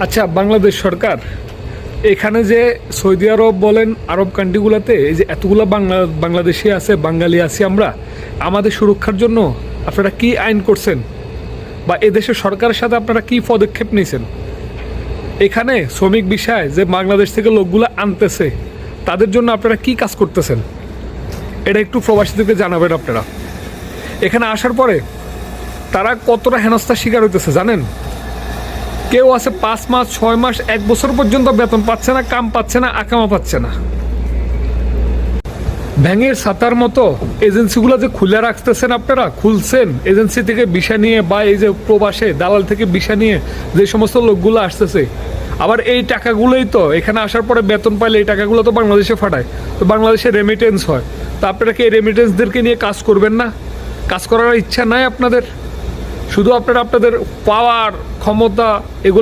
আচ্ছা, বাংলাদেশ সরকার এখানে যে সৌদি আরব বলেন, আরব কান্ট্রিগুলোতে এই যে এতগুলো বাংলাদেশি আছে, বাঙালি আছি আমরা, আমাদের সুরক্ষার জন্য আপনারা কি আইন করছেন বা এদেশের সরকারের সাথে আপনারা কি পদক্ষেপ নিয়েছেন? এখানে শ্রমিক বিষয় যে বাংলাদেশ থেকে লোকগুলো আনতেছে, তাদের জন্য আপনারা কি কাজ করতেছেন? এটা একটু প্রবাসীদেরকে জানাবেন আপনারা। এখানে আসার পরে তারা কতটা হেনস্থার শিকার হইতেছে জানেন? কেউ আছে 5 মাস, 6 মাস, 1 বছর পর্যন্ত বেতন পাচ্ছে না, কাম পাচ্ছে না, আকামা পাচ্ছে না। ব্যাঙের ছাতার মতো এজেন্সিগুলো যে খুলে রাখতেছেন, আপনারা খুলছেন এজেন্সি থেকে ভিসা নিয়ে, বা এই যে প্রবাসে দালাল থেকে ভিসা নিয়ে যে সমস্ত লোকগুলো আসতেছে, আবার এই টাকাগুলোই তো এখানে আসার পরে বেতন পাইলে এই টাকাগুলো তো বাংলাদেশে পাঠায়, তো বাংলাদেশে রেমিটেন্স হয়। তো আপনারা কি এই রেমিটেন্সদেরকে নিয়ে কাজ করবেন না? কাজ করার ইচ্ছা নাই আপনাদের? শুধু আপনারা আপনাদের পাওয়ার, ক্ষমতা এগুলো